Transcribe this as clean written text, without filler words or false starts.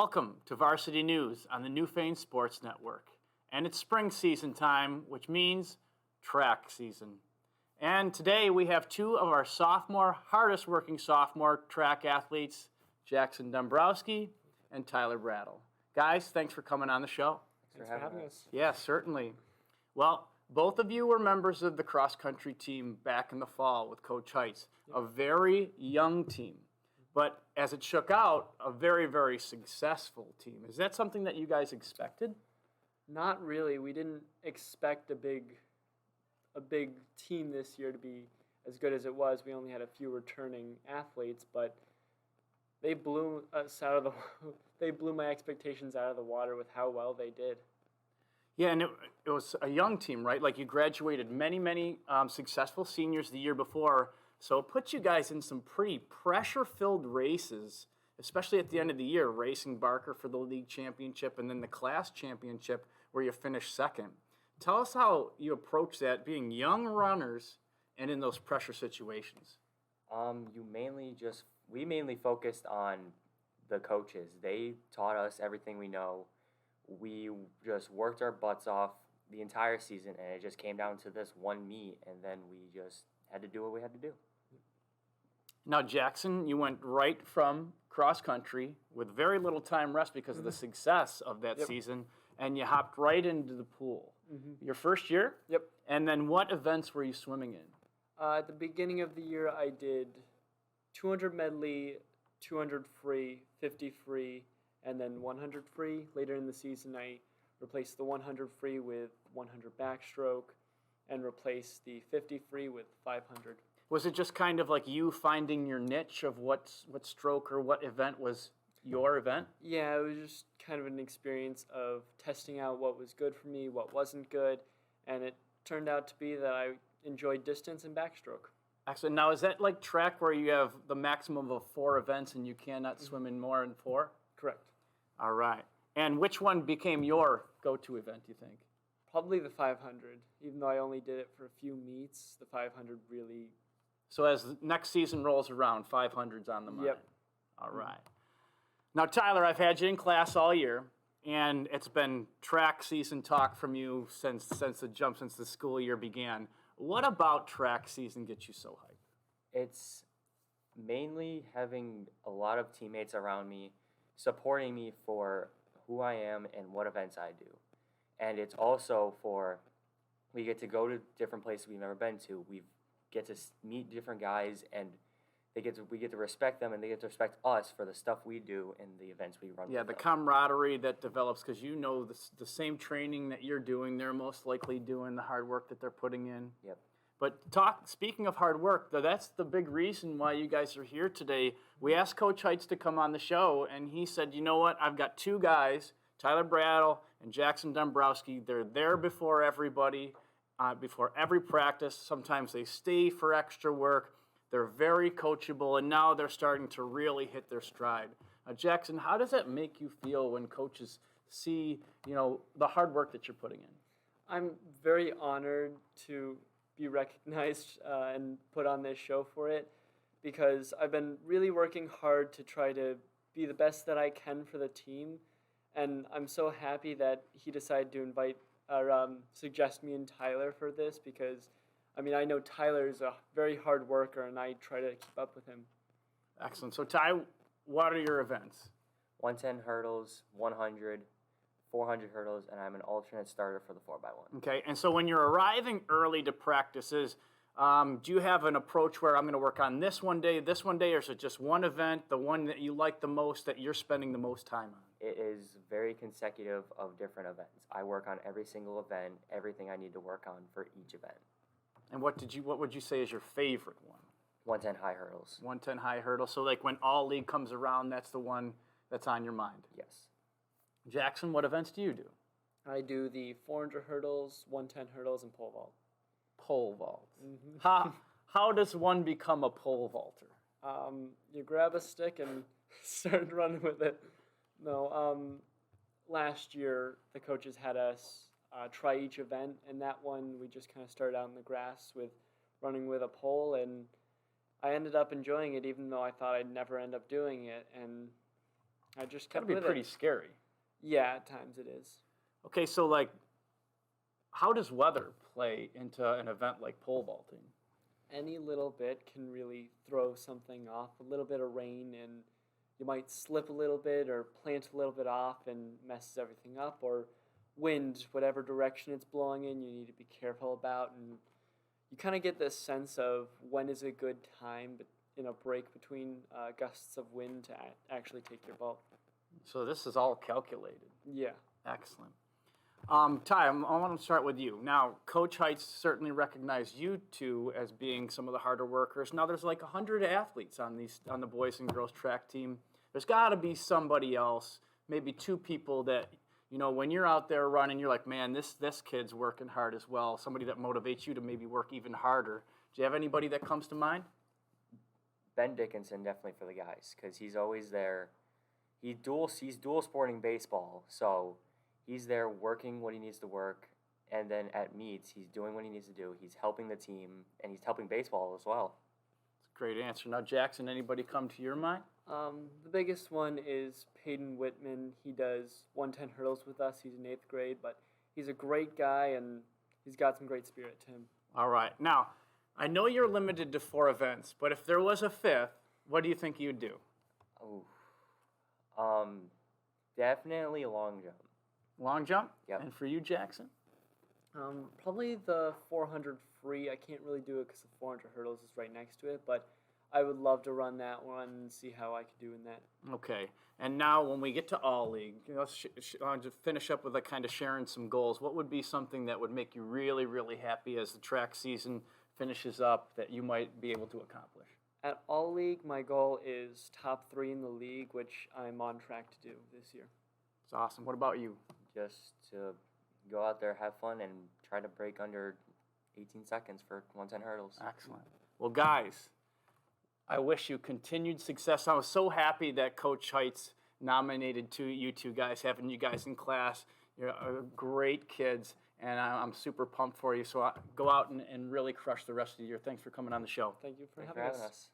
Welcome to Varsity News on the Newfane Sports Network. And it's spring season time, which means track season. And today we have two of our hardest working sophomore track athletes, Jaxon Dombrowski and Tyler Braddell. Guys, thanks for coming on the show. Thanks for having us. Yeah, certainly. Well, both of you were members of the cross-country team back in the fall with Coach Heights, a very young team. But as it shook out, a very, very successful team. Is that something that you guys expected? Not really. We didn't expect a big team this year to be as good as it was. We only had a few returning athletes, but they blew us out of the. They blew my expectations out of the water with how well they did. Yeah, and it was a young team, right? Like you graduated many successful seniors the year before. So it puts you guys in some pretty pressure-filled races, especially at the end of the year, racing Barker for the league championship and then the class championship where you finished second. Tell us how you approach that, being young runners and in those pressure situations. We mainly focused on the coaches. They taught us everything we know. We just worked our butts off the entire season, and it just came down to this one meet, and then we just had to do what we had to do. Now, Jaxon, you went right from cross-country with very little time rest because of the success of that season, and you hopped right into the pool. Your first year? Yep. And then what events were you swimming in? At the beginning of the year, I did 200 medley, 200 free, 50 free, and then 100 free. Later in the season, I replaced the 100 free with 100 backstroke and replaced the 50 free with 500. Was it just kind of like you finding your niche of what stroke or what event was your event? Yeah, it was just kind of an experience of testing out what was good for me, what wasn't good, and it turned out to be that I enjoyed distance and backstroke. Excellent. Now, is that like track where you have the maximum of 4 events and you cannot swim in more than 4? Correct. All right. And which one became your go-to event, do you think? Probably the 500. Even though I only did it for a few meets, the 500 really... So as next season rolls around, 500's on the mind. Yep. All right. Now, Tyler, I've had you in class all year, and it's been track season talk from you since the school year began. What about track season gets you so hyped? It's mainly having a lot of teammates around me, supporting me for who I am and what events I do. And it's also we get to go to different places we've never been to. We get to meet different guys, and we get to respect them, and they get to respect us for the stuff we do and the events we run. Yeah, the camaraderie that develops because you know the same training that you're doing, they're most likely doing the hard work that they're putting in. Yep. But speaking of hard work, that's the big reason why you guys are here today. We asked Coach Heights to come on the show, and he said, you know what, I've got 2 guys, Tyler Braddell and Jaxon Dombrowski. They're there before everybody. Before every practice. Sometimes they stay for extra work. They're very coachable, and now they're starting to really hit their stride. Jaxon, how does that make you feel when coaches see, the hard work that you're putting in? I'm very honored to be recognized and put on this show for it because I've been really working hard to try to be the best that I can for the team, and I'm so happy that he decided to suggest me and Tyler for this because, I know Tyler is a very hard worker and I try to keep up with him. Excellent. So, Ty, what are your events? 110 hurdles, 100, 400 hurdles, and I'm an alternate starter for the 4x1. Okay, and so when you're arriving early to practices, do you have an approach where I'm going to work on this one day, or is it just one event, the one that you like the most, that you're spending the most time on? It is very consecutive of different events. I work on every single event, everything I need to work on for each event. And what would you say is your favorite one? 110 high hurdles. 110 high hurdles. So like when all league comes around, that's the one that's on your mind. Yes. Jaxon, what events do you do? I do the 400 hurdles, 110 hurdles, and pole vault. Pole vaults. How does one become a pole vaulter? You grab a stick and start running with it. No, last year the coaches had us try each event, and that one we just kind of started out in the grass with running with a pole, and I ended up enjoying it even though I thought I'd never end up doing it, and I just It's got to kept be with pretty it. scary. Yeah, at times it is. Okay, so like, how does weather play into an event like pole vaulting? Any little bit can really throw something off. A little bit of rain and you might slip a little bit or plant a little bit off and messes everything up. Or wind, whatever direction it's blowing in, you need to be careful about. And you kind of get this sense of when is a good time, but in a break between gusts of wind to actually take your vault. So this is all calculated. Yeah. Excellent. Ty, I want to start with you. Now, Coach Heights certainly recognized you two as being some of the harder workers. Now, there's like 100 athletes on the boys and girls track team. There's got to be somebody else, maybe two people that, you know, when you're out there running, you're like, man, this kid's working hard as well. Somebody that motivates you to maybe work even harder. Do you have anybody that comes to mind? Ben Dickinson, definitely for the guys, because he's always there. He's dual sporting baseball, so he's there working what he needs to work, and then at meets, he's doing what he needs to do. He's helping the team, and he's helping baseball as well. That's a great answer. Now, Jackson, anybody come to your mind? The biggest one is Peyton Whitman. He does 110 hurdles with us. He's in 8th grade, but he's a great guy, and he's got some great spirit to him. All right. Now, I know you're limited to 4 events, but if there was a 5th, what do you think you'd do? Oh, definitely long jump. Long jump? Yep. And for you, Jackson? Probably the 400 free. I can't really do it because the 400 hurdles is right next to it, but I would love to run that one and see how I could do in that. Okay. And now when we get to All League, let's just finish up with like kind of sharing some goals. What would be something that would make you really, really happy as the track season finishes up that you might be able to accomplish? At All League, my goal is top 3 in the league, which I'm on track to do this year. It's awesome. What about you? Just to go out there, have fun, and try to break under 18 seconds for 110 hurdles. Excellent. Well, guys, I wish you continued success. I was so happy that Coach Heights nominated you two guys, having you guys in class. You're great kids, and I'm super pumped for you. So go out and really crush the rest of the year. Thanks for coming on the show. Thank you for Thanks having for having us. us.